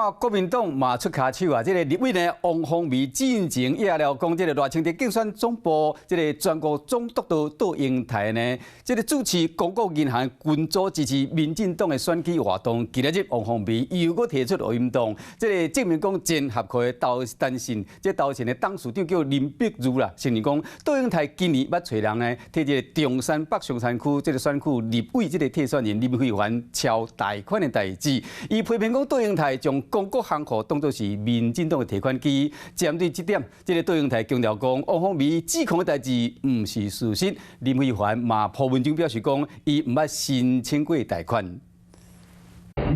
看国民党嘛出卡手啊，这个立委呢王凤美进前也了讲，这个赖清德竞选总部这个全国总督导杜英台呢，这个主持公股银行群组支持民进党的选举活动，今日王凤美又搁提出录音档，这个证明讲真合ခွ的投单信，这投信的董事长叫林碧如啦，承认讲杜英台今年捌找人呢，替这个中山北上山区这个选区立委这个替选人林慧环敲贷款的代志，伊批评讲杜英台将公国行库当作是民进党的提款机。针对这点，这个杜英台强调讲，王凤美指控的代志唔是事实。林慧环嘛破文章表示讲，伊唔捌申请过贷款。民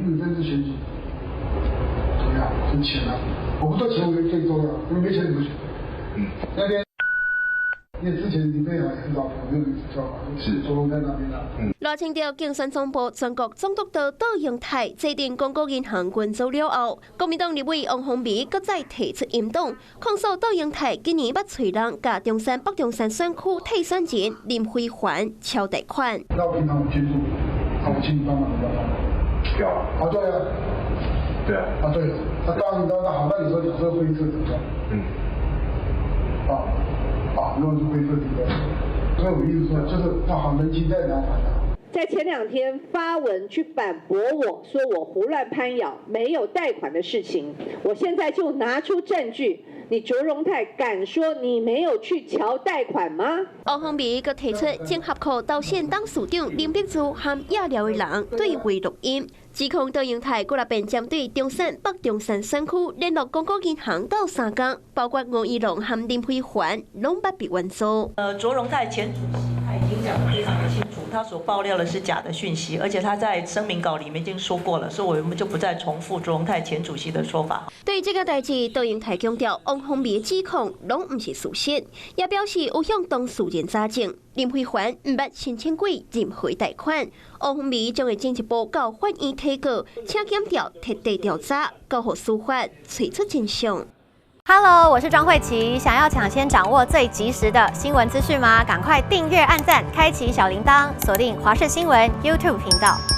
主政治选举怎么样？很钱啊！我不说钱为最重要，因为没钱怎么选？那边。因为之前林飞也知道，我没有知道，是周龙在那边的。赖清德竞选总部全国总督导杜英台制定公股银行群组了后，国民党立委王凤美搁再提出引动，控诉杜英台今年捌找人甲中山北中山选区替选人林慧环敲贷款。那平常我捐助，我请你帮忙，你要帮忙。有啊，对啊，对啊，啊对了，那当然好，那你说有时候灰色怎么样？如果是灰色地带，所以我意思说，就是要好人情在哪里？在前2天发文去反驳我说我胡乱攀咬没有贷款的事情，我现在就拿出证据。你卓荣泰敢说你没有去瞧贷款吗？王凤美佮提出整合库投信董事长林碧如和亚寮的人对话录音，指控杜英台佮那边针对中山北中山选区联络公股银行到3天，包括吴怡龙和林慧环拢不必援助。卓荣泰前主席他已经讲得非常的清楚，他所爆料的是假的讯息，而且他在声明稿里面已经说过了，所以我们就不再重复卓荣泰前主席的说法。对这个代志，杜英台强调，王凤美指控拢唔是事实，也表示有向当事人查证。林慧环唔捌申请过任何贷款，王凤美将会进一步到法院提告，请检调彻底调查，交予司法找出真相。Hello， 我是庄慧琪。想要抢先掌握最及时的新闻资讯吗？赶快订阅、按赞、开启小铃铛，锁定华视新闻 YouTube 频道。